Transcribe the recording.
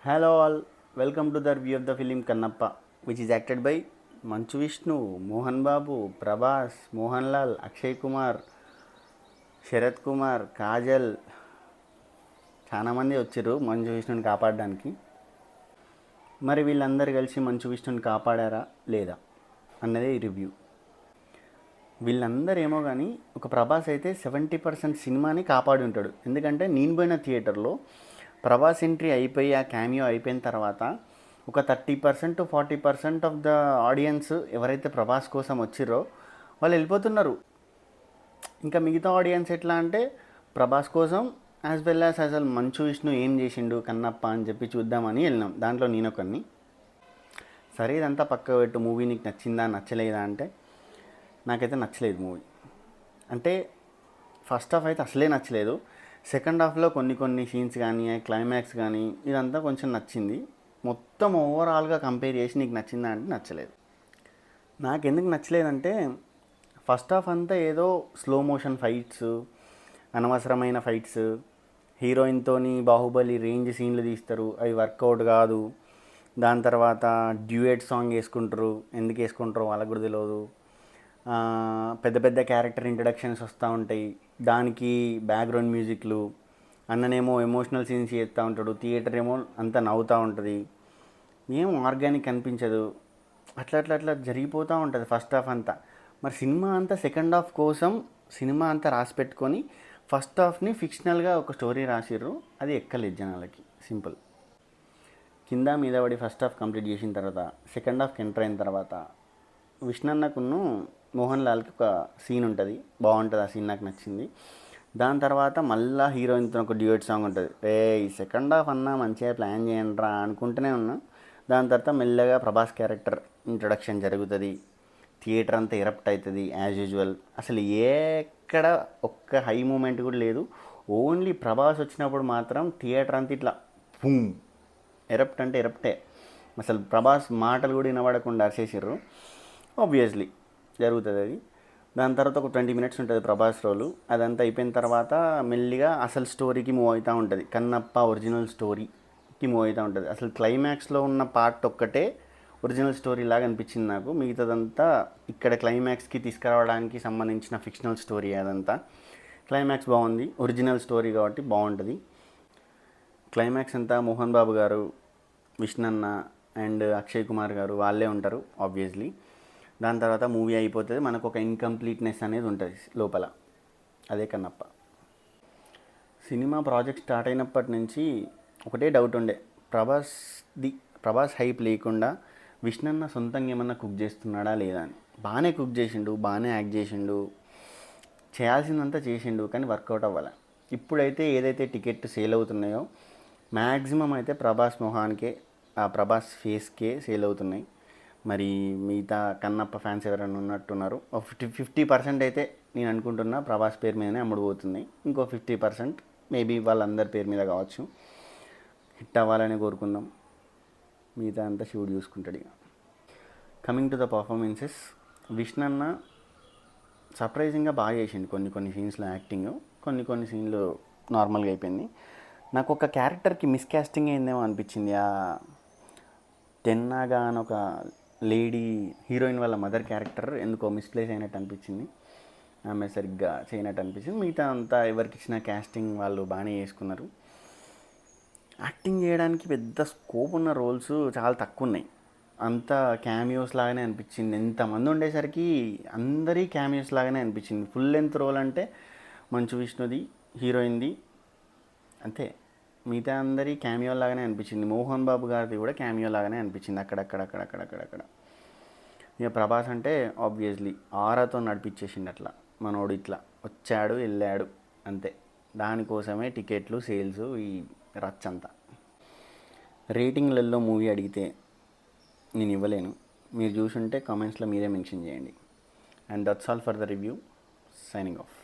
Hello all, welcome to the review of the film Kannappa, which is acted by Manchu Vishnu, Mohan Babu, Prabhas, Mohanlal, Akshay Kumar, Sarath Kumar, Kajal. చాలామంది వచ్చారు మంచు విష్ణుని కాపాడడానికి. మరి వీళ్ళందరూ కలిసి మంచు విష్ణుని కాపాడారా లేదా అన్నదే ఈ రివ్యూ. వీళ్ళందరూ ఏమో కానీ ఒక ప్రభాస్ అయితే 70% సినిమాని కాపాడి ఉంటాడు. ఎందుకంటే నేను పోయిన థియేటర్లో ప్రభాస్ ఎంట్రీ అయిపోయి ఆ క్యామియో అయిపోయిన తర్వాత ఒక 30% to 40% ఆఫ్ ద ఆడియన్స్ ఎవరైతే ప్రభాస్ కోసం వచ్చిర్రో వాళ్ళు వెళ్ళిపోతున్నారు. ఇంకా మిగతా ఆడియన్స్ ఎట్లా అంటే ప్రభాస్ కోసం యాజ్ వెల్ యాజ్ అసలు మంచు విష్ణు ఏం చేసిండు కన్నప్ప అని చెప్పి చూద్దామని వెళ్ళినాం. దాంట్లో నేనొకరిని. సరే ఇదంతా పక్క పెట్టు, మూవీ నీకు నచ్చిందా నచ్చలేదా అంటే నాకైతే నచ్చలేదు మూవీ. అంటే ఫస్ట్ హాఫ్ అయితే అసలే నచ్చలేదు. సెకండ్ హాఫ్లో కొన్ని సీన్స్ కానీ క్లైమాక్స్ కానీ ఇదంతా కొంచెం నచ్చింది. మొత్తం ఓవరాల్గా కంపేర్ చేసి నీకు నచ్చిందా అంటే నచ్చలేదు. నాకెందుకు నచ్చలేదంటే ఫస్ట్ హాఫ్ అంతా ఏదో స్లో మోషన్ ఫైట్స్, అనవసరమైన ఫైట్స్, హీరోయిన్తోని బాహుబలి రేంజ్ సీన్లు తీస్తారు, అవి వర్కౌట్ కాదు. దాని తర్వాత డ్యూయట్ సాంగ్ వేసుకుంటారు, ఎందుకు వేసుకుంటారో వాళ్ళకు కూడా తెలియదు. పెద్ద పెద్ద క్యారెక్టర్ ఇంట్రడక్షన్స్ వస్తూ ఉంటాయి, దానికి బ్యాక్గ్రౌండ్ మ్యూజిక్లు. అన్ననేమో ఎమోషనల్ సీన్స్ చేస్తూ ఉంటాడు, థియేటర్ ఏమో అంతా నవ్వుతూ ఉంటుంది, ఏం ఆర్గానిక్ అనిపించదు. అట్లా జరిగిపోతూ ఉంటుంది ఫస్ట్ హాఫ్ అంతా. మరి సినిమా అంతా సెకండ్ హాఫ్ కోసం సినిమా అంతా రాసి పెట్టుకొని ఫస్ట్ హాఫ్ని ఫిక్షనల్గా ఒక స్టోరీ రాసిర్రు. అది ఎక్కలేదు జనాలకి. సింపుల్. కింద మీద పడి ఫస్ట్ హాఫ్ కంప్లీట్ చేసిన తర్వాత సెకండ్ హాఫ్కి ఎంటర్ అయిన తర్వాత విష్ణన్నకును మోహన్ లాల్కి ఒక సీన్ ఉంటుంది, బాగుంటుంది. ఆ సీన్ నాకు నచ్చింది. దాని తర్వాత మళ్ళీ హీరోయిన్తో ఒక డ్యూయట్ సాంగ్ ఉంటుంది. ఈ సెకండ్ హాఫ్ అన్నా మంచిగా ప్లాన్ చేయండి రా అనుకుంటూనే ఉన్నా. దాని తర్వాత మెల్లగా ప్రభాస్ క్యారెక్టర్ ఇంట్రడక్షన్ జరుగుతుంది, థియేటర్ అంతా ఎరప్ట్ అవుతుంది యాజ్ యూజువల్. అసలు ఎక్కడ ఒక్క హై మూమెంట్ కూడా లేదు. ఓన్లీ ప్రభాస్ వచ్చినప్పుడు మాత్రం థియేటర్ అంతా ఇట్లా బూమ్, ఎరప్ట్ అంటే ఎరప్టే. అసలు ప్రభాస్ మాటలు కూడా వినబడకుండా అరిచేసారు. ఆబ్వియస్లీ జరుగుతుంది అది. దాని తర్వాత ఒక 20 minutes ఉంటుంది ప్రభాస్ రోలు. అదంతా అయిపోయిన తర్వాత మెల్లిగా అసలు స్టోరీకి మూవ్ అవుతూ ఉంటుంది. కన్నప్ప ఒరిజినల్ స్టోరీకి మూవ్ అవుతూ ఉంటుంది. అసలు క్లైమాక్స్లో ఉన్న పార్ట్ ఒక్కటే ఒరిజినల్ స్టోరీ లాగా అనిపించింది నాకు. మిగతాదంతా ఇక్కడ క్లైమాక్స్కి తీసుకురావడానికి సంబంధించిన ఫిక్షనల్ స్టోరీ. అదంతా క్లైమాక్స్ బాగుంది, ఒరిజినల్ స్టోరీ కాబట్టి బాగుంటుంది. క్లైమాక్స్ అంతా మోహన్ బాబు గారు, విష్ణన్న అండ్ అక్షయ్ కుమార్ గారు వాళ్ళే ఉంటారు ఆబ్వియస్లీ. దాని తర్వాత మూవీ అయిపోతుంది, మనకు ఒక ఇన్కంప్లీట్నెస్ అనేది ఉంటుంది లోపల. అదే కన్నప్ప. సినిమా ప్రాజెక్ట్ స్టార్ట్ అయినప్పటి నుంచి ఒకటే డౌట్ ఉండే, ప్రభాస్ హైప్ లేకుండా విష్ణన్న సొంతంగా ఏమన్నా కుక్ చేస్తున్నాడా లేదా అని. బాగానే కుక్ చేసిండు, బాగానే యాక్ట్ చేసిండు, చేయాల్సిందంతా చేసిండు, కానీ వర్కౌట్ అవ్వాలి. ఇప్పుడైతే ఏదైతే టికెట్ సేల్ అవుతున్నాయో మ్యాక్సిమం అయితే ప్రభాస్ మొహానికే, ఆ ప్రభాస్ ఫేస్కే సేల్ అవుతున్నాయి. మరి మిగతా కన్నప్ప ఫ్యాన్స్ ఎవరైనా ఉన్నట్టున్నారు. ఒక 50% అయితే నేను అనుకుంటున్నా ప్రభాస్ పేరు మీదనే అమ్ముడుపోతున్నాయి. ఇంకో 50% మేబీ వాళ్ళందరి పేరు మీద కావచ్చు. హిట్ అవ్వాలని కోరుకుందాం, మిగతా అంతా శివుడు చూసుకుంటాడు. ఇక కమింగ్ టు ద పర్ఫార్మెన్సెస్, విష్ణన్న సర్ప్రైజింగ్గా బాగా చేసిండు. కొన్ని సీన్స్లో యాక్టింగ్, కొన్ని సీన్లు నార్మల్గా అయిపోయింది. నాకు ఒక క్యారెక్టర్కి మిస్కాస్టింగ్ అయిందేమో అనిపించింది. ఆ తెన్నాగా అని ఒక లేడీ హీరోయిన్ వాళ్ళ మదర్ క్యారెక్టర్ ఎందుకో మిస్ప్లేస్ అయినట్టు అనిపించింది. ఆమె సరిగ్గా చేయనట్టు అనిపించింది. మిగతా అంతా ఎవరికి ఇచ్చిన క్యాస్టింగ్ వాళ్ళు బాగానే చేసుకున్నారు. యాక్టింగ్ చేయడానికి పెద్ద స్కోప్ ఉన్న రోల్స్ చాలా తక్కువ ఉన్నాయి. అంతా క్యామియోస్ లాగానే అనిపించింది. ఎంతమంది ఉండేసరికి అందరి క్యామియోస్ లాగానే అనిపించింది. ఫుల్ లెంత్ రోల్ అంటే మంచు విష్ణుది, హీరోయిన్ది, అంతే. మిగతా అందరి క్యామియో లాగానే అనిపించింది. మోహన్ బాబు గారిది కూడా క్యామియో లాగానే అనిపించింది అక్కడక్కడ. ఇక ప్రభాస్ అంటే ఆబ్వియస్లీ ఆరాతో నడిపించేసిండు. అట్లా మనోడు ఇట్లా వచ్చాడు వెళ్ళాడు అంతే. దానికోసమే టికెట్లు సేల్స్ ఈ రచ్చంతా. రేటింగ్లలో మూవీ అడిగితే నేను ఇవ్వలేను, మీరు చూసుంటే కామెంట్స్లో మీరే మెన్షన్ చేయండి. And that's all for the review. Signing off.